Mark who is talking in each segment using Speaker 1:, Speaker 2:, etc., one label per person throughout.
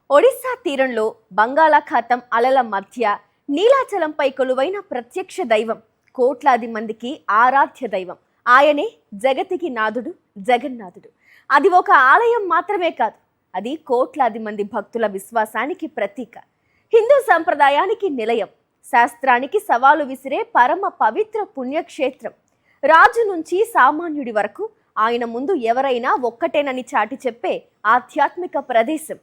Speaker 1: ఒడిశా తీరంలో బంగాళాఖాతం అలల మధ్య నీలాచలంపై కొలువైన ప్రత్యక్ష దైవం, కోట్లాది మందికి ఆరాధ్య దైవం. ఆయనే జగతికి నాథుడు, జగన్నాథుడు. అది ఒక ఆలయం మాత్రమే కాదు, అది కోట్లాది మంది భక్తుల విశ్వాసానికి ప్రతీక. హిందూ సంప్రదాయానికి నిలయం, శాస్త్రానికి సవాలు విసిరే పరమ పవిత్ర పుణ్యక్షేత్రం. రాజు నుంచి సామాన్యుడి వరకు ఆయన ముందు ఎవరైనా ఒక్కటేనని చాటి చెప్పే ఆధ్యాత్మిక ప్రదేశం.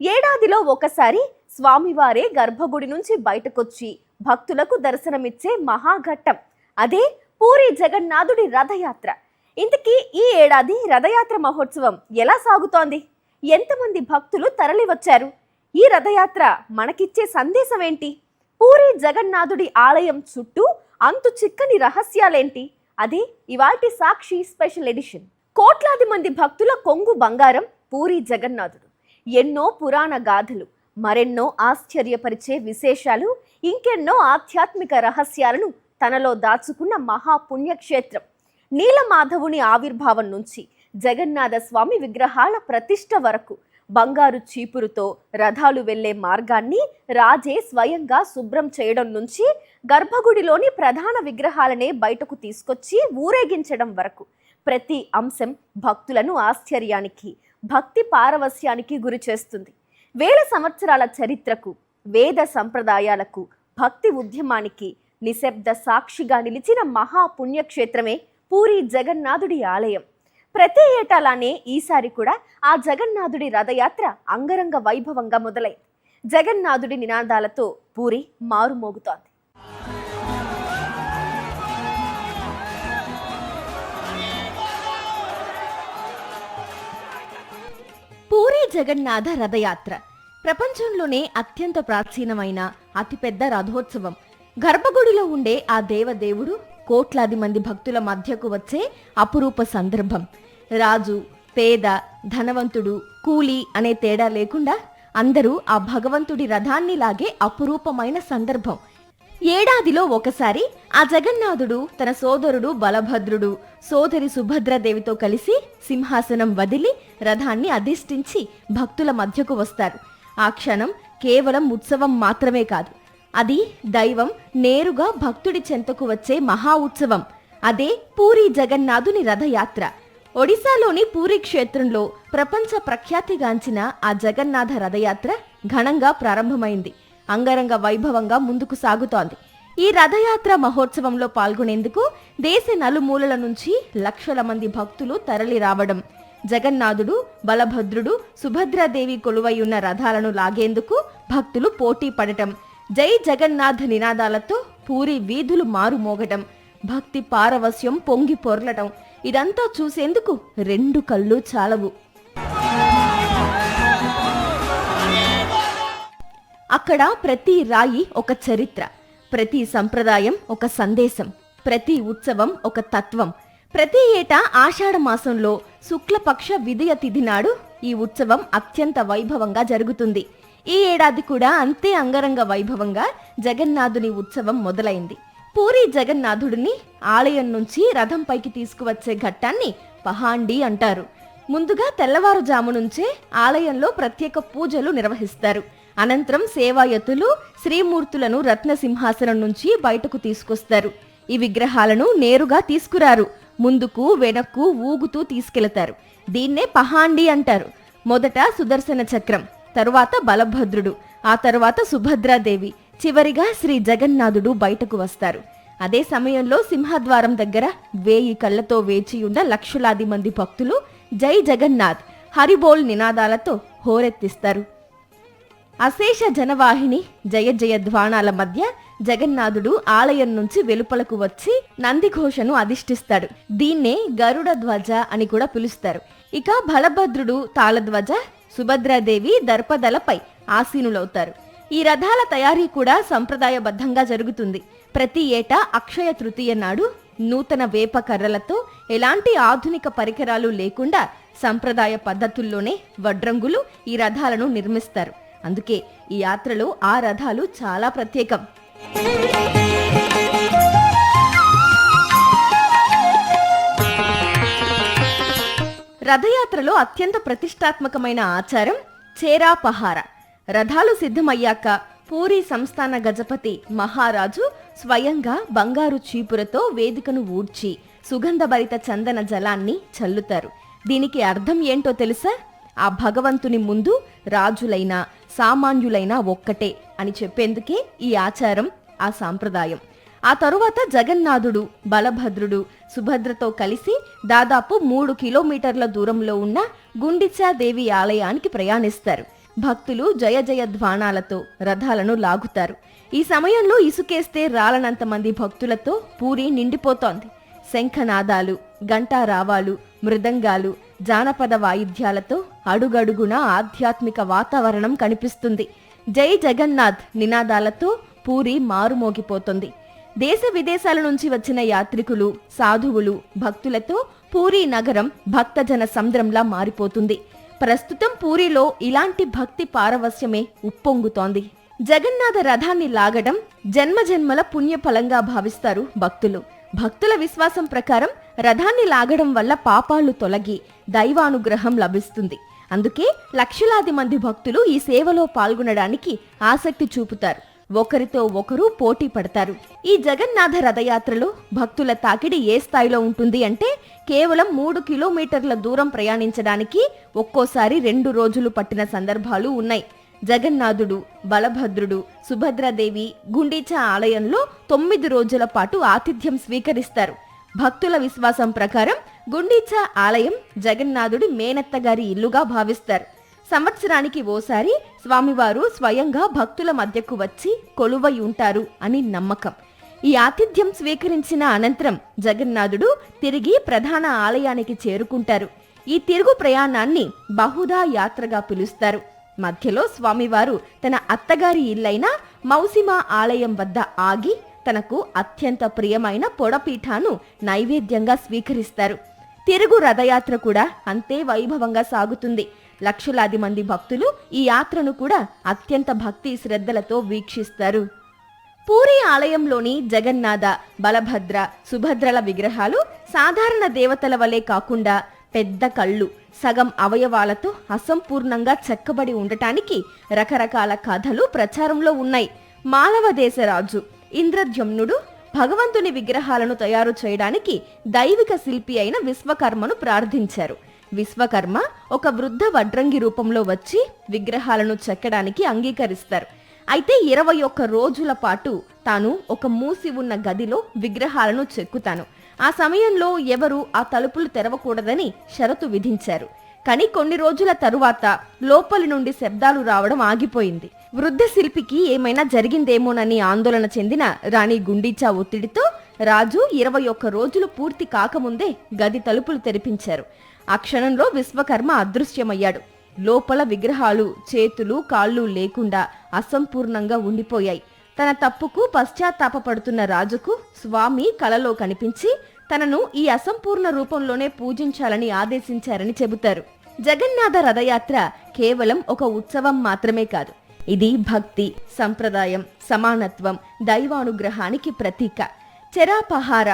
Speaker 1: ఏడాదిలో ఒకసారి స్వామివారే గర్భగుడి నుంచి బయటకొచ్చి భక్తులకు దర్శనమిచ్చే మహాఘట్టం. అదే పూరి జగన్నాథుడి రథయాత్ర. ఇంతకీ ఈ ఏడాది రథయాత్ర మహోత్సవం ఎలా సాగుతోంది? ఎంతమంది భక్తులు తరలి వచ్చారు? ఈ రథయాత్ర మనకిచ్చే సందేశం ఏంటి? పూరి జగన్నాథుడి ఆలయం చుట్టూ అంతు చిక్కని రహస్యాలేంటి? అదే ఇవాల్టి సాక్షి స్పెషల్ ఎడిషన్. కోట్లాది మంది భక్తుల కొంగు బంగారం పూరి జగన్నాథుడు. ఎన్నో పురాణ గాథలు, మరెన్నో ఆశ్చర్యపరిచే విశేషాలు, ఇంకెన్నో ఆధ్యాత్మిక రహస్యాలను తనలో దాచుకున్న మహాపుణ్యక్షేత్రం. నీలమాధవుని ఆవిర్భావం నుంచి జగన్నాథ స్వామి విగ్రహాల ప్రతిష్ఠ వరకు బంగారు చీపురుతో రథాలు వెళ్లే మార్గాన్ని రాజే స్వయంగా శుభ్రం చేయడం నుంచి గర్భగుడిలోని ప్రధాన విగ్రహాలనే బయటకు తీసుకొచ్చి ఊరేగించడం వరకు ప్రతి అంశం భక్తులను ఆశ్చర్యానికి, భక్తి పారవస్యానికి గురి చేస్తుంది. వేల సంవత్సరాల చరిత్రకు, వేద సంప్రదాయాలకు, భక్తి ఉద్యమానికి నిశ్శబ్ద సాక్షిగా నిలిచిన మహాపుణ్యక్షేత్రమే పూరి జగన్నాథుడి ఆలయం. ప్రతి ఏటాలానే ఈసారి కూడా ఆ జగన్నాథుడి రథయాత్ర అంగరంగ వైభవంగా మొదలైంది. జగన్నాథుడి నినాదాలతో పూరి మారుమోగుతోంది. పూరి జగన్నాథ రథయాత్ర ప్రపంచంలోనే అత్యంత ప్రాచీనమైన అతిపెద్ద రథోత్సవం. గర్భగుడిలో ఉండే ఆ దేవదేవుడు కోట్లాది మంది భక్తుల మధ్యకు వచ్చే అపురూప సందర్భం. రాజు, పేద, ధనవంతుడు, కూలీ అనే తేడా లేకుండా అందరూ ఆ భగవంతుడి రథాన్ని లాగే అపురూపమైన సందర్భం. ఏడాదిలో ఒకసారి ఆ జగన్నాథుడు తన సోదరుడు బలభద్రుడు, సోదరి సుభద్రాదేవితో కలిసి సింహాసనం వదిలి రథాన్ని అధిష్ఠించి భక్తుల మధ్యకు వస్తారు. ఆ క్షణం కేవలం ఉత్సవం మాత్రమే కాదు, అది దైవం నేరుగా భక్తుడి చెంతకు వచ్చే మహా ఉత్సవం. అదే పూరి జగన్నాథుని రథయాత్ర. ఒడిశాలోని పూరి క్షేత్రంలో ప్రపంచ ప్రఖ్యాతిగాంచిన ఆ జగన్నాథ రథయాత్ర ఘనంగా ప్రారంభమైంది. అంగరంగ వైభవంగా ముందుకు సాగుతోంది. ఈ రథయాత్ర మహోత్సవంలో పాల్గొనేందుకు దేశ నలుమూలల నుంచి లక్షల మంది భక్తులు తరలి రావడం, జగన్నాథుడు, బలభద్రుడు, సుభద్రాదేవి కొలువై ఉన్న రథాలను లాగేందుకు భక్తులు పోటీ పడటం, జై జగన్నాథ్ నినాదాలతో పూరి వీధులు మారుమోగటం, భక్తి పారవస్యం పొంగి పొర్లటం, ఇదంతా చూసేందుకు రెండు కళ్ళు చాలవు. అక్కడ ప్రతి రాయి ఒక చరిత్ర, ప్రతి సంప్రదాయం ఒక సందేశం, ప్రతి ఉత్సవం ఒక తత్వం. ప్రతి ఏటా ఆషాఢ మాసంలో శుక్లపక్ష విదయ తిథి నాడు ఈ ఉత్సవం అత్యంత వైభవంగా జరుగుతుంది. ఈ ఏడాది కూడా అంతే అంగరంగ వైభవంగా జగన్నాథుని ఉత్సవం మొదలైంది. పూరి జగన్నాథుడిని ఆలయం నుంచి రథంపైకి తీసుకువచ్చే ఘట్టాన్ని పహాండి అంటారు. ముందుగా తెల్లవారుజాము నుంచే ఆలయంలో ప్రత్యేక పూజలు నిర్వహిస్తారు. అనంతరం సేవాయతులు శ్రీమూర్తులను రత్నసింహాసనం నుంచి బయటకు తీసుకొస్తారు. ఈ విగ్రహాలను నేరుగా తీసుకురారు, ముందుకు వెనక్కు ఊగుతూ తీసుకెళతారు. దీన్నే పహాండి అంటారు. మొదట సుదర్శన చక్రం, తరువాత బలభద్రుడు, ఆ తరువాత సుభద్రాదేవి, చివరిగా శ్రీ జగన్నాథుడు బయటకు వస్తారు. అదే సమయంలో సింహద్వారం దగ్గర 1000 కళ్లతో వేచియున్న లక్షలాది మంది భక్తులు జై జగన్నాథ్, హరిబోల్ నినాదాలతో హోరెత్తిస్తారు. అశేష జనవాహిని జయ జయ ధ్వానాల మధ్య జగన్నాథుడు ఆలయం నుంచి వెలుపలకు వచ్చి నందిఘోషను అధిష్ఠిస్తాడు. దీన్నే గరుడ ధ్వజ అని కూడా పిలుస్తారు. ఇక బలభద్రుడు తాళధ్వజ, సుభద్రాదేవి దర్పదలపై ఆసీనులవుతారు. ఈ రథాల తయారీ కూడా సంప్రదాయబద్ధంగా జరుగుతుంది. ప్రతి ఏటా అక్షయ తృతీయ నాడు నూతన వేప కర్రలతో ఎలాంటి ఆధునిక పరికరాలు లేకుండా సంప్రదాయ పద్ధతుల్లోనే వడ్రంగులు ఈ రథాలను నిర్మిస్తారు. అందుకే ఈ యాత్రలో ఆ రథాలు చాలా ప్రత్యేకం. రథయాత్రలో అత్యంత ప్రతిష్టాత్మకమైన ఆచారం చేరా పహార. రథాలు సిద్ధమయ్యాక పూరి సంస్థాన గజపతి మహారాజు స్వయంగా బంగారు చీపురతో వేదికను ఊడ్చి సుగంధభరిత చందన జలాన్ని చల్లుతారు. దీనికి అర్థం ఏంటో తెలుసా? ఆ భగవంతుని ముందు రాజులైనా సామాన్యులైనా ఒక్కటే అని చెప్పేందుకే ఈ ఆచారం, ఆ సాంప్రదాయం. ఆ తరువాత జగన్నాథుడు బలభద్రుడు సుభద్రతో కలిసి దాదాపు 3 కిలోమీటర్ల దూరంలో ఉన్న గుండిచాదేవి ఆలయానికి ప్రయాణిస్తారు. భక్తులు జయ జయ ధ్వానాలతో రథాలను లాగుతారు. ఈ సమయంలో ఇసుకేస్తే రాలనంత మంది భక్తులతో పూరి నిండిపోతోంది. శంఖనాదాలు, ఘంటారావాలు, మృదంగాలు, జానపద వాయిద్యాలతో అడుగడుగునా ఆధ్యాత్మిక వాతావరణం కనిపిస్తుంది. జై జగన్నాథ్ నినాదాలతో పూరి మారుమోగిపోతుంది. దేశ విదేశాల నుంచి వచ్చిన యాత్రికులు, సాధువులు, భక్తులతో పూరీ నగరం భక్తజన సంద్రంలా మారిపోతుంది. ప్రస్తుతం పూరిలో ఇలాంటి భక్తి పారవస్యమే ఉప్పొంగుతోంది. జగన్నాథ రథాన్ని లాగడం జన్మజన్మల పుణ్యఫలంగా భావిస్తారు భక్తులు. భక్తుల విశ్వాసం ప్రకారం రథాన్ని లాగడం వల్ల పాపాలు తొలగి దైవానుగ్రహం లభిస్తుంది. అందుకే లక్షలాది మంది భక్తులు ఈ సేవలో పాల్గొనడానికి ఆసక్తి చూపుతారు. ఒకరితో ఒకరు పోటీ పడతారు. ఈ జగన్నాథ రథయాత్రలో భక్తుల తాకిడి ఏ స్థాయిలో ఉంటుంది అంటే కేవలం 3 కిలోమీటర్ల దూరం ప్రయాణించడానికి ఒక్కోసారి 2 రోజులు పట్టిన సందర్భాలు ఉన్నాయి. జగన్నాథుడు, బలభద్రుడు, సుభద్రాదేవి గుండీచా ఆలయంలో 9 రోజుల పాటు ఆతిథ్యం స్వీకరిస్తారు. భక్తుల విశ్వాసం ప్రకారం గుండీచా ఆలయం జగన్నాథుడి మేనత్తగారి ఇల్లుగా భావిస్తారు. సంవత్సరానికి ఓసారి స్వామివారు స్వయంగా భక్తుల మధ్యకు వచ్చి కొలువై ఉంటారు అని నమ్మకం. ఈ ఆతిథ్యం స్వీకరించిన అనంతరం జగన్నాథుడు తిరిగి ప్రధాన ఆలయానికి చేరుకుంటారు. ఈ తిరుగు ప్రయాణాన్ని బహుదా యాత్రగా పిలుస్తారు. మధ్యలో స్వామివారు తన అత్తగారి ఇల్లైన మౌసిమా ఆలయం వద్ద ఆగి తనకు అత్యంత ప్రియమైన పొడపీఠాను నైవేద్యంగా స్వీకరిస్తారు. తిరుగు రథయాత్ర కూడా అంతే వైభవంగా సాగుతుంది. లక్షలాది మంది భక్తులు ఈ యాత్రను కూడా అత్యంత భక్తి శ్రద్ధలతో వీక్షిస్తారు. పూరి ఆలయంలోని జగన్నాథ, బలభద్ర, సుభద్రల విగ్రహాలు సాధారణ దేవతల వలె కాకుండా పెద్ద కళ్ళు, సగం అవయవాలతో అసంపూర్ణంగా చెక్కబడి ఉండటానికి రకరకాల కథలు ప్రచారంలో ఉన్నాయి. మాలవ దేశరాజు ఇంద్రద్యుమ్నుడు భగవంతుని విగ్రహాలను తయారు చేయడానికి దైవిక శిల్పి అయిన విశ్వకర్మను ప్రార్థించారు. విశ్వకర్మ ఒక వృద్ధ వడ్రంగి రూపంలో వచ్చి విగ్రహాలను చెక్కడానికి అంగీకరిస్తారు. అయితే 21 రోజుల పాటు తాను ఒక మూసి ఉన్న గదిలో విగ్రహాలను చెక్కుతాను, ఆ సమయంలో ఎవరు ఆ తలుపులు తెరవకూడదని షరతు విధించారు. కానీ కొన్ని రోజుల తరువాత లోపలి నుండి శబ్దాలు రావడం ఆగిపోయింది. వృద్ధ శిల్పికి ఏమైనా జరిగిందేమోనని ఆందోళన చెందిన రాణి గుండీచా ఒత్తిడితో రాజు 21 రోజులు పూర్తి కాకముందే గది తలుపులు తెరిపించారు. ఆ క్షణంలో విశ్వకర్మ అదృశ్యమయ్యాడు. లోపల విగ్రహాలు చేతులు కాళ్ళు లేకుండా అసంపూర్ణంగా ఉండిపోయాయి. తన తప్పుకు పశ్చాత్తాపపడుతున్న రాజుకు స్వామి కలలో కనిపించి తనను ఈ అసంపూర్ణ రూపంలోనే పూజించాలని ఆదేశించారని చెబుతారు. జగన్నాథ రథయాత్ర కేవలం ఒక ఉత్సవం మాత్రమే కాదు, ఇది భక్తి, సంప్రదాయం, సమానత్వం, దైవానుగ్రహానికి ప్రతీక. చెరాపహార,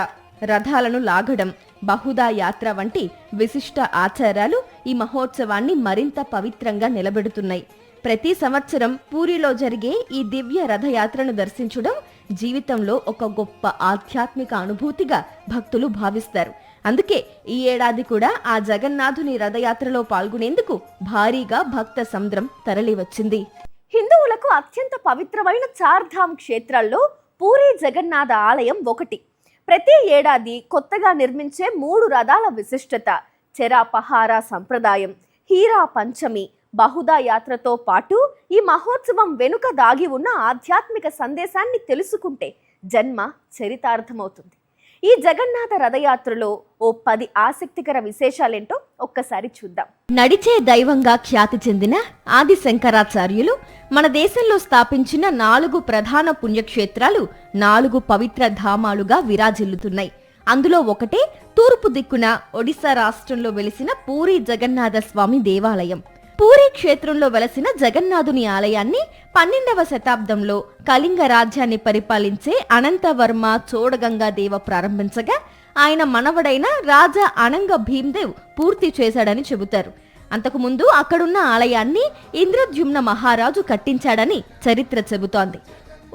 Speaker 1: రథాలను లాగడం, బహుదా యాత్ర వంటి విశిష్ట ఆచారాలు ఈ మహోత్సవాన్ని మరింత పవిత్రంగా నిలబెడుతున్నాయి. ప్రతి సంవత్సరం పూరిలో జరిగే ఈ దివ్య రథయాత్రను దర్శించడం జీవితంలో ఒక గొప్ప ఆధ్యాత్మిక అనుభూతిగా భక్తులు భావిస్తారు. అందుకే ఈ ఏడాది కూడా ఆ జగన్నాథుని రథయాత్రలో పాల్గొనేందుకు భారీగా భక్త సంద్రం తరలివచ్చింది. హిందువులకు అత్యంత పవిత్రమైన చార్ధామ్ క్షేత్రాల్లో పూరి జగన్నాథ ఆలయం ఒకటి. ప్రతి ఏడాది కొత్తగా నిర్మించే 3 రథాల విశిష్టత, చెరాపహార సంప్రదాయం, హీరా పంచమి, బహుదా యాత్రతో పాటు ఈ మహోత్సవం వెనుక దాగి ఉన్న ఆధ్యాత్మిక సందేశాన్ని తెలుసుకుంటే జన్మ చరితార్థమవుతుంది. ఈ జగన్నాథ రథయాత్రలో ఓ 10 ఆసక్తికర విశేషాలేంటో ఒక్కసారి చూద్దాం. నడిచే దైవంగా ఖ్యాతి చెందిన ఆది శంకరాచార్యులు మన దేశంలో స్థాపించిన 4 ప్రధాన పుణ్యక్షేత్రాలు 4 పవిత్ర ధామాలుగా విరాజిల్లుతున్నాయి. అందులో ఒకటే తూర్పు దిక్కున ఒడిశా రాష్ట్రంలో వెలిసిన పూరి జగన్నాథ స్వామి దేవాలయం. పూరి క్షేత్రంలో వెలసిన జగన్నాథుని ఆలయాన్ని 12వ శతాబ్దంలో కళింగ రాజ్యాన్ని పరిపాలించే అనంతవర్మ చోడగంగాదేవ ప్రారంభించగా ఆయన మనవడైన రాజా అనంగ భీమ్దేవ్ పూర్తి చేశాడని చెబుతారు. అంతకుముందు అక్కడున్న ఆలయాన్ని ఇంద్రద్యుమ్న మహారాజు కట్టించాడని చరిత్ర చెబుతోంది.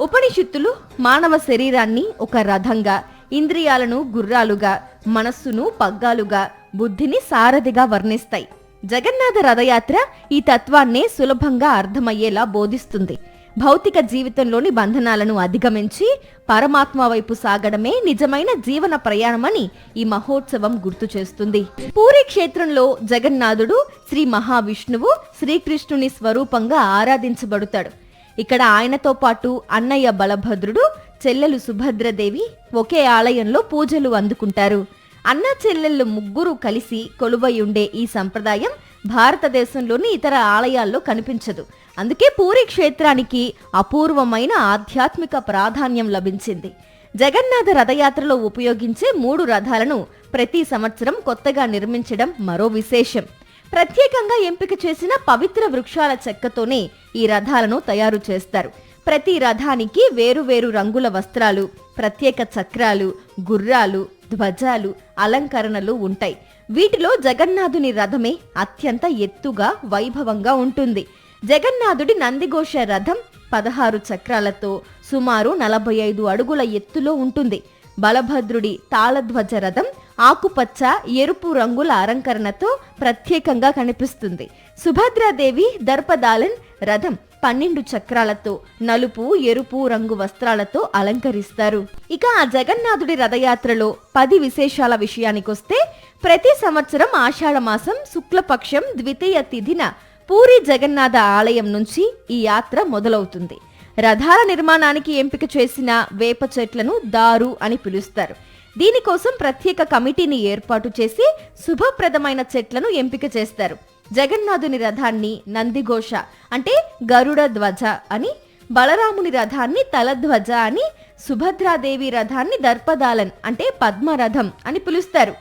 Speaker 1: ఉపనిషత్తులు మానవ శరీరాన్ని ఒక రథంగా, ఇంద్రియాలను గుర్రాలుగా, మనస్సును పగ్గాలుగా, బుద్ధిని సారథిగా వర్ణిస్తాయి. జగన్నాథ రథయాత్ర ఈ తత్వాన్నే సులభంగా అర్థమయ్యేలా బోధిస్తుంది. భౌతిక జీవితంలోని బంధనాలను అధిగమించి పరమాత్మ వైపు సాగడమే నిజమైన జీవన ప్రయాణమని ఈ మహోత్సవం గుర్తు చేస్తుంది. పూరీ క్షేత్రంలో జగన్నాథుడు శ్రీ మహావిష్ణువు శ్రీకృష్ణుని స్వరూపంగా ఆరాధించబడతాడు. ఇక్కడ ఆయనతో పాటు అన్నయ్య బలభద్రుడు, చెల్లెలు సుభద్రదేవి ఒకే ఆలయంలో పూజలు అందుకుంటారు. అన్న చెల్లెళ్ళు ముగ్గురు కలిసి కొలువై ఉండే ఈ సంప్రదాయం భారతదేశంలోని ఇతర ఆలయాల్లో కనిపించదు. అందుకే పూరీ క్షేత్రానికి అపూర్వమైన ఆధ్యాత్మిక ప్రాధాన్యం లభించింది. జగన్నాథ రథయాత్రలో ఉపయోగించే 3 రథాలను ప్రతి సంవత్సరం కొత్తగా నిర్మించడం మరో విశేషం. ప్రత్యేకంగా ఎంపిక చేసిన పవిత్ర వృక్షాల చెక్కతోనే ఈ రథాలను తయారు చేస్తారు. ప్రతి రథానికి వేరువేరు రంగుల వస్త్రాలు, ప్రత్యేక చక్రాలు, గుర్రాలు, ధ్వజాలు, అలంకరణలు ఉంటాయి. వీటిలో జగన్నాథుని రథమే అత్యంత ఎత్తుగా వైభవంగా ఉంటుంది. జగన్నాథుడి నందిఘోష రథం 16 చక్రాలతో సుమారు 45 అడుగుల ఎత్తులో ఉంటుంది. బలభద్రుడి తాళధ్వజ రథం ఆకుపచ్చ, ఎరుపు రంగుల అలంకరణతో ప్రత్యేకంగా కనిపిస్తుంది. సుభద్రాదేవి దర్పదాలన్ రథం 12 చక్రాలతో నలుపు, ఎరుపు రంగు వస్త్రాలతో అలంకరిస్తారు. ఇక ఆ జగన్నాథుడి రథయాత్రలో 10 విశేషాల విషయానికొస్తే, ప్రతి సంవత్సరం ఆషాఢ మాసం శుక్లపక్షం ద్వితీయ తిథిన పూరీ జగన్నాథ ఆలయం నుంచి ఈ యాత్ర మొదలవుతుంది. రథాల నిర్మాణానికి ఎంపిక చేసిన వేప చెట్లను దారు అని పిలుస్తారు. దీనికోసం ప్రత్యేక కమిటీని ఏర్పాటు చేసి శుభప్రదమైన చెట్లను ఎంపిక చేస్తారు. జగన్నాథుని రథాన్ని నందిఘోష అంటే గరుడ ధ్వజ అని, బలరాముని రథాన్ని తలధ్వజ అని, సుభద్రాదేవి రథాన్ని దర్పదాలన్ అంటే పద్మరథం అని పిలుస్తారు.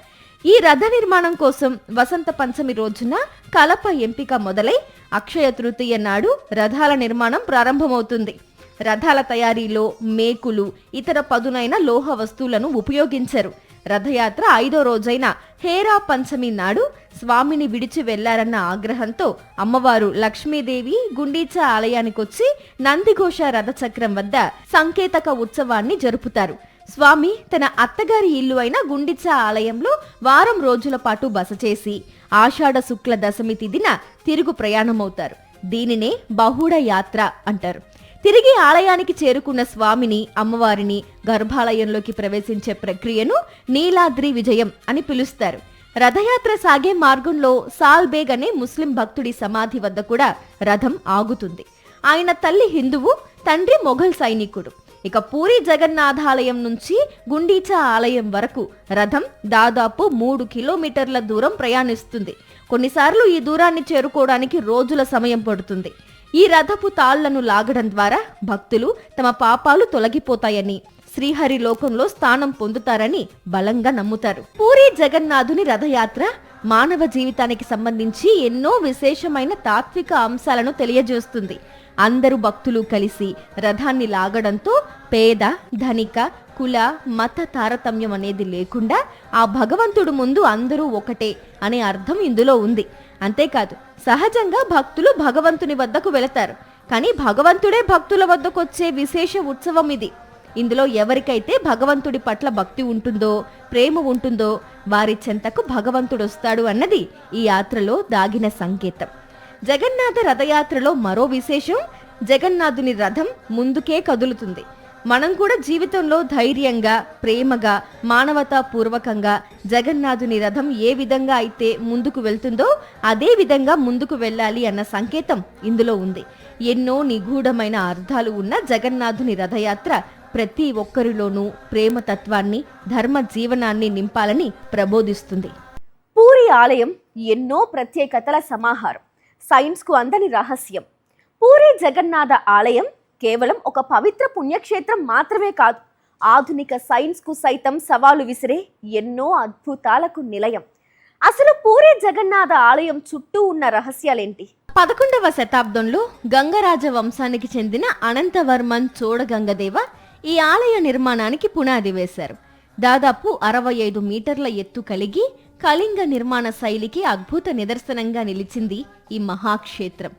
Speaker 1: ఈ రథ నిర్మాణం కోసం వసంత పంచమి రోజున కలప ఎంపిక మొదలై అక్షయ తృతీయ నాడు రథాల నిర్మాణం ప్రారంభమవుతుంది. రథాల తయారీలో మేకులు, ఇతర పదునైన లోహ వస్తువులను ఉపయోగించరు. రథయాత్ర 5వ రోజైన హేరా పంచమి నాడు స్వామిని విడిచి వెళ్లారన్న ఆగ్రహంతో అమ్మవారు లక్ష్మీదేవి గుండీచా ఆలయానికొచ్చి నందిఘోష రథచక్రం వద్ద సంకేతక ఉత్సవాన్ని జరుపుతారు. స్వామి తన అత్తగారి ఇల్లు అయిన గుండిచా ఆలయంలో వారం రోజుల పాటు బస చేసి ఆషాఢ శుక్ల దశమి తిథిన తిరుగు ప్రయాణమవుతారు. దీనినే బహుళ యాత్ర అంటారు. తిరిగి ఆలయానికి చేరుకున్న స్వామిని, అమ్మవారిని గర్భాలయంలోకి ప్రవేశించే ప్రక్రియను నీలాద్రి విజయం అని పిలుస్తారు. రథయాత్ర సాగే మార్గంలో సాల్బేగ్ అనే ముస్లిం భక్తుడి సమాధి వద్ద కూడా రథం ఆగుతుంది. ఆయన తల్లి హిందువు, తండ్రి మొఘల్ సైనికుడు. ఇక పూరీ జగన్నాథాలయం నుంచి గుండీచా ఆలయం వరకు రథం దాదాపు 3 కిలోమీటర్ల దూరం ప్రయాణిస్తుంది. కొన్నిసార్లు ఈ దూరాన్ని చేరుకోవడానికి రోజుల సమయం పడుతుంది. ఈ రథపు తాళ్లను లాగడం ద్వారా భక్తులు తమ పాపాలు తొలగిపోతాయని, శ్రీహరి లోకంలో స్థానం పొందుతారని బలంగా నమ్ముతారు. పూరీ జగన్నాథుని రథయాత్ర మానవ జీవితానికి సంబంధించి ఎన్నో విశేషమైన తాత్విక అంశాలను తెలియజేస్తుంది. అందరూ భక్తులు కలిసి రథాన్ని లాగడంతో పేద, ధనిక, కుల, మత తారతమ్యం అనేది లేకుండా ఆ భగవంతుడు ముందు అందరూ ఒకటే అనే అర్థం ఇందులో ఉంది. అంతేకాదు, సహజంగా భక్తులు భగవంతుని వద్దకు వెళతారు. కానీ భగవంతుడే భక్తుల వద్దకు వచ్చే విశేష ఉత్సవం ఇది. ఇందులో ఎవరికైతే భగవంతుడి పట్ల భక్తి ఉంటుందో, ప్రేమ ఉంటుందో వారి చెంతకు భగవంతుడు వస్తాడు అన్నది ఈ యాత్రలో దాగిన సంకేతం. జగన్నాథ రథయాత్రలో మరో విశేషం, జగన్నాథుని రథం ముందుకే కదులుతుంది. మనం కూడా జీవితంలో ధైర్యంగా, ప్రేమగా, మానవతా పూర్వకంగా జగన్నాథుని రథం ఏ విధంగా అయితే ముందుకు వెళ్తుందో అదే విధంగా ముందుకు వెళ్ళాలి అన్న సంకేతం ఇందులో ఉంది. ఎన్నో నిగూఢమైన అర్థాలు ఉన్న జగన్నాథుని రథయాత్ర ప్రతి ఒక్కరిలోనూ ప్రేమతత్వాన్ని, ధర్మ జీవనాన్ని నింపాలని ప్రబోధిస్తుంది. పూరీ ఆలయం ఎన్నో ప్రత్యేకతల సమాహారం, సైన్స్కు అందని రహస్యం. పూరీ జగన్నాథ ఆలయం కేవలం ఒక పవిత్ర పుణ్యక్షేత్రం మాత్రమే కాదు, ఆధునిక సైన్స్కు సైతం సవాలు విసిరే ఎన్నో అద్భుతాలకు నిలయం. అసలు పూరీ జగన్నాథ ఆలయం చుట్టూ ఉన్న రహస్యాలేంటి? 11వ శతాబ్దంలో గంగరాజ వంశానికి చెందిన అనంతవర్మన్ చోడగంగదేవ ఈ ఆలయ నిర్మాణానికి పునాది వేశారు. దాదాపు 65 మీటర్ల ఎత్తు కలిగి కళింగ నిర్మాణ శైలికి అద్భుత నిదర్శనంగా నిలిచింది ఈ మహాక్షేత్రం.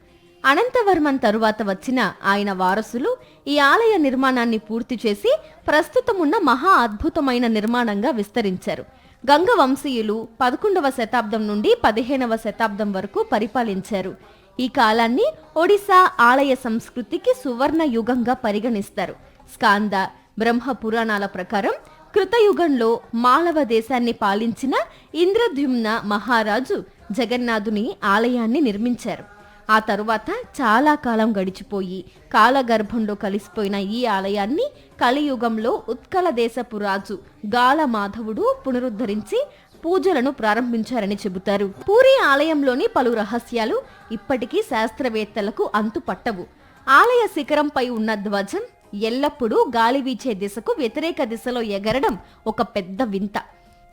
Speaker 1: అనంతవర్మన్ తరువాత వచ్చిన ఆయన వారసులు ఈ ఆలయ నిర్మాణాన్ని పూర్తి చేసి ప్రస్తుతమున్న మహా అద్భుతమైన నిర్మాణంగా విస్తరించారు. గంగ వంశీయులు 11వ శతాబ్దం నుండి 15వ శతాబ్దం వరకు పరిపాలించారు. ఈ కాలాన్ని ఒడిశా ఆలయ సంస్కృతికి సువర్ణ యుగంగా పరిగణిస్తారు. స్కాంద బ్రహ్మ పురాణాల ప్రకారం కృతయుగంలో మాళవ దేశాన్ని పాలించిన ఇంద్రద్యుమ్న మహారాజు జగన్నాథుని ఆలయాన్ని నిర్మించారు. ఆ తరువాత చాలా కాలం గడిచిపోయి కాలగర్భంలో కలిసిపోయిన ఈ ఆలయాన్ని కలియుగంలో ఉత్కల దేశపు రాజు గాల మాధవుడు పునరుద్ధరించి పూజలను ప్రారంభించారని చెబుతారు. పూరి ఆలయంలోని పలు రహస్యాలు ఇప్పటికీ శాస్త్రవేత్తలకు అంతుపట్టవు. ఆలయ శిఖరంపై ఉన్న ధ్వజం ఎల్లప్పుడూ గాలి వీచే దిశకు వ్యతిరేక దిశలో ఎగరడం ఒక పెద్ద వింత.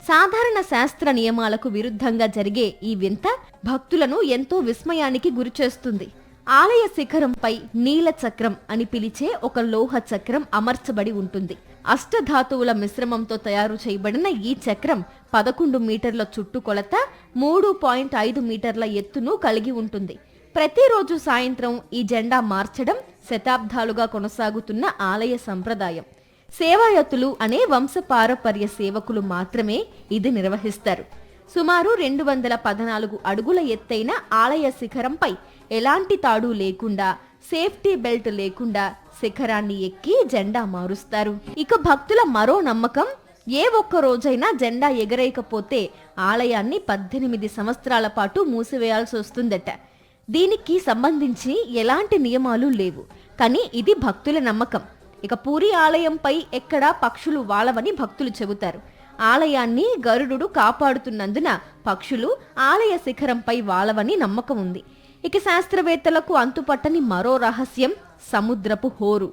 Speaker 1: సాధారణ శాస్త్ర నియమాలకు విరుద్ధంగా జరిగే ఈ వింత భక్తులను ఎంతో విస్మయానికి గురిచేస్తుంది. ఆలయ శిఖరంపై నీల చక్రం అని పిలిచే ఒక లోహ చక్రం అమర్చబడి ఉంటుంది. అష్టధాతువుల మిశ్రమంతో తయారు చేయబడిన ఈ చక్రం 11 మీటర్ల చుట్టుకొలత, 3.5 మీటర్ల ఎత్తును కలిగి ఉంటుంది. ప్రతిరోజు సాయంత్రం ఈ జెండా మార్చడం శతాబ్దాలుగా కొనసాగుతున్న ఆలయ సంప్రదాయం. సేవాయతులు అనే వంశపారపర్య సేవకులు మాత్రమే ఇది నిర్వహిస్తారు. సుమారు 214 అడుగుల ఎత్తైన ఆలయ శిఖరంపై ఎలాంటి తాడు లేకుండా, సేఫ్టీ బెల్ట్ లేకుండా శిఖరాన్ని ఎక్కి జెండా మారుస్తారు. ఇక భక్తుల మరో నమ్మకం, ఏ ఒక్క రోజైనా జెండా ఎగరేయకపోతే ఆలయాన్ని 18 సంవత్సరాల పాటు మూసివేయాల్సి వస్తుందట. దీనికి సంబంధించి ఎలాంటి నియమాలు లేవు, కానీ ఇది భక్తుల నమ్మకం. ఇక పూరి ఆలయంపై ఎక్కడా పక్షులు వాలవని భక్తులు చెబుతారు. ఆలయాన్ని గరుడు కాపాడుతున్నందున పక్షులు ఆలయ శిఖరంపై వాలవని నమ్మకం ఉంది. ఇక శాస్త్రవేత్తలకు అంతుపట్టని మరో రహస్యం సముద్రపు హోరు.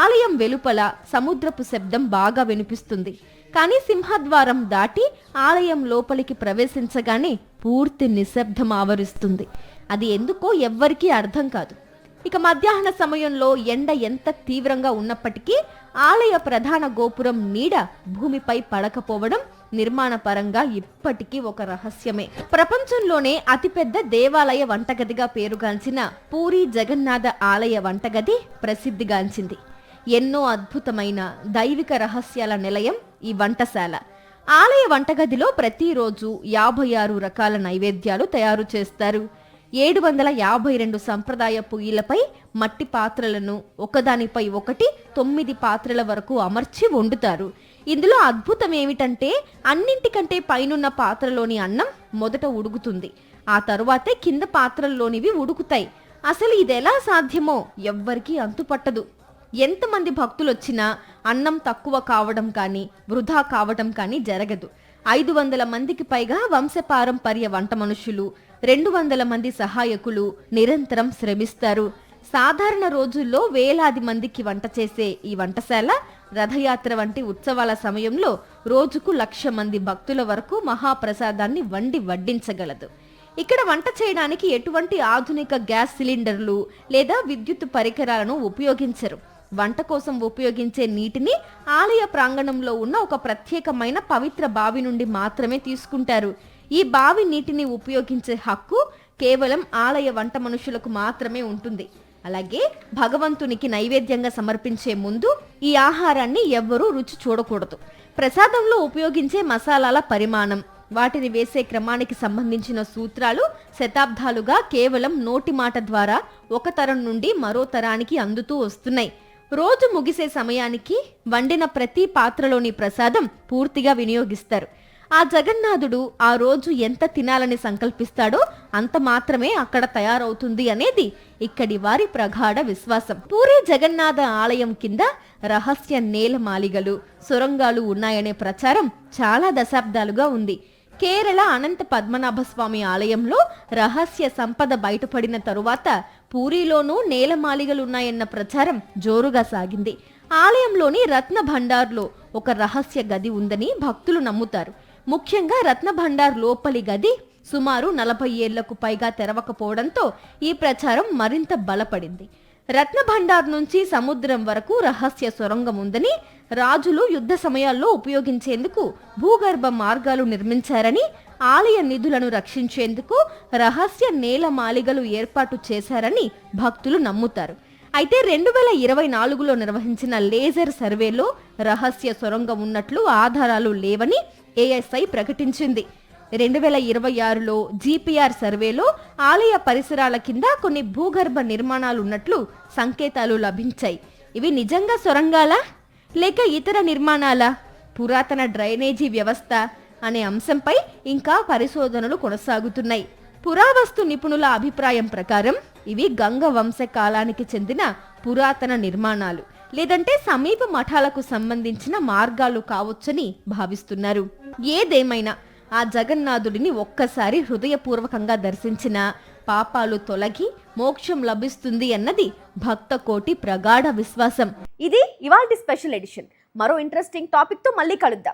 Speaker 1: ఆలయం వెలుపల సముద్రపు శబ్దం బాగా వినిపిస్తుంది, కానీ సింహద్వారం దాటి ఆలయం లోపలికి ప్రవేశించగానే పూర్తి నిశ్శబ్దం ఆవరిస్తుంది. అది ఎందుకో ఎవ్వరికీ అర్థం కాదు. ఇక మధ్యాహ్న సమయంలో ఎండ ఎంత తీవ్రంగా ఉన్నప్పటికీ ఆలయ ప్రధాన గోపురం నీడ భూమిపై పడకపోవడం నిర్మాణ పరంగా ఇప్పటికీ ఒక రహస్యమే. ప్రపంచంలోనే అతిపెద్ద దేవాలయ వంటగదిగా పేరుగాంచిన పూరి జగన్నాథ ఆలయ వంటగది ప్రసిద్ధిగాంచింది. ఎన్నో అద్భుతమైన దైవిక రహస్యాల నిలయం ఈ వంటశాల. ఆలయ వంటగదిలో ప్రతిరోజు 56 రకాల నైవేద్యాలు తయారు చేస్తారు. 752 సంప్రదాయ పొయ్యిలపై మట్టి పాత్రలను ఒకదానిపై ఒకటి 9 పాత్రల వరకు అమర్చి వండుతారు. ఇందులో అద్భుతం ఏమిటంటే అన్నింటికంటే పైనున్న పాత్రలోని అన్నం మొదట ఉడుకుతుంది, ఆ తరువాతే కింద పాత్రల్లోనివి ఉడుకుతాయి. అసలు ఇదెలా సాధ్యమో ఎవ్వరికీ అంతుపట్టదు. ఎంతమంది భక్తులు వచ్చినా అన్నం తక్కువ కావడం కానీ వృధా కావడం కానీ జరగదు. 500 మందికి పైగా వంశపారంపర్య వంట మనుషులు, 200 మంది సహాయకులు నిరంతరం శ్రమిస్తారు. సాధారణ రోజుల్లో వేలాది మందికి వంట చేసే ఈ వంటశాల రథయాత్ర వంటి ఉత్సవాల సమయంలో రోజుకు 1,00,000 మంది భక్తుల వరకు మహాప్రసాదాన్ని వండి వడ్డించగలదు. ఇక్కడ వంట చేయడానికి ఎటువంటి ఆధునిక గ్యాస్ సిలిండర్లు లేదా విద్యుత్ పరికరాలను ఉపయోగించరు. వంట కోసం ఉపయోగించే నీటిని ఆలయ ప్రాంగణంలో ఉన్న ఒక ప్రత్యేకమైన పవిత్ర బావి నుండి మాత్రమే తీసుకుంటారు. ఈ బావి నీటిని ఉపయోగించే హక్కు కేవలం ఆలయ వంట మనుషులకు మాత్రమే ఉంటుంది. అలాగే భగవంతునికి నైవేద్యంగా సమర్పించే ముందు ఈ ఆహారాన్ని ఎవ్వరూ రుచి చూడకూడదు. ప్రసాదంలో ఉపయోగించే మసాలాల పరిమాణం, వాటిని వేసే క్రమానికి సంబంధించిన సూత్రాలు శతాబ్దాలుగా కేవలం నోటి మాట ద్వారా ఒక తరం నుండి మరో తరానికి అందుతూ వస్తున్నాయి. రోజు ముగిసే సమయానికి వండిన ప్రతి పాత్రలోని ప్రసాదం పూర్తిగా వినియోగిస్తారు. ఆ జగన్నాథుడు ఆ రోజు ఎంత తినాలని సంకల్పిస్తాడో అంత మాత్రమే అక్కడ తయారవుతుంది అనేది ఇక్కడి వారి ప్రగాఢ విశ్వాసం. పూరి జగన్నాథ ఆలయం కింద రహస్య నేలమాలిగలు, సొరంగాలు ఉన్నాయనే ప్రచారం చాలా దశాబ్దాలుగా ఉంది. కేరళ అనంత పద్మనాభస్వామి ఆలయంలో రహస్య సంపద బయటపడిన తరువాత పూరిలోనూ నేలమాలిగలున్నాయన్న ప్రచారం జోరుగా సాగింది. ఆలయంలోని రత్న భండార్లో ఒక రహస్య గది ఉందని భక్తులు నమ్ముతారు. ముఖ్యంగా రత్న భండార్ లోపలి గది సుమారు 40 ఏళ్లకు పైగా తెరవకపోవడంతో ఈ ప్రచారం మరింత బలపడింది. రత్న భండార్ నుంచి సముద్రం వరకు రహస్య సొరంగం ఉందని, రాజులు యుద్ధ సమయాల్లో ఉపయోగించేందుకు భూగర్భ మార్గాలు నిర్మించారని, ఆలయ నిధులను రక్షించేందుకు రహస్య నేల మాలిగలు ఏర్పాటు చేశారని భక్తులు నమ్ముతారు. అయితే 2024లో నిర్వహించిన లేజర్ సర్వేలో రహస్య సొరంగం ఉన్నట్లు ఆధారాలు లేవని ఏఎస్ఐ ప్రకటించింది. 2026లో జీపీఆర్ సర్వేలో ఆలయ పరిసరాల కింద కొన్ని భూగర్భ నిర్మాణాలున్నట్లు సంకేతాలు లభించాయి. ఇవి నిజంగా సొరంగాలా లేక ఇతర నిర్మాణాలా, పురాతన డ్రైనేజీ వ్యవస్థ అనే అంశంపై ఇంకా పరిశోధనలు కొనసాగుతున్నాయి. పురావస్తు నిపుణుల అభిప్రాయం ప్రకారం ఇవి గంగ వంశ కాలానికి చెందిన పురాతన నిర్మాణాలు లేదంటే సమీప మఠాలకు సంబంధించిన మార్గాలు కావచ్చని భావిస్తున్నారు. ఏదేమైనా ఆ జగన్నాథుడిని ఒక్కసారి హృదయపూర్వకంగా దర్శించిన పాపాలు తొలగి మోక్షం లభిస్తుంది అన్నది భక్త కోటి ప్రగాఢ విశ్వాసం. ఇది ఇవాల్టి స్పెషల్ ఎడిషన్. మరో ఇంట్రెస్టింగ్ టాపిక్ తో మళ్ళీ కలుద్దాం.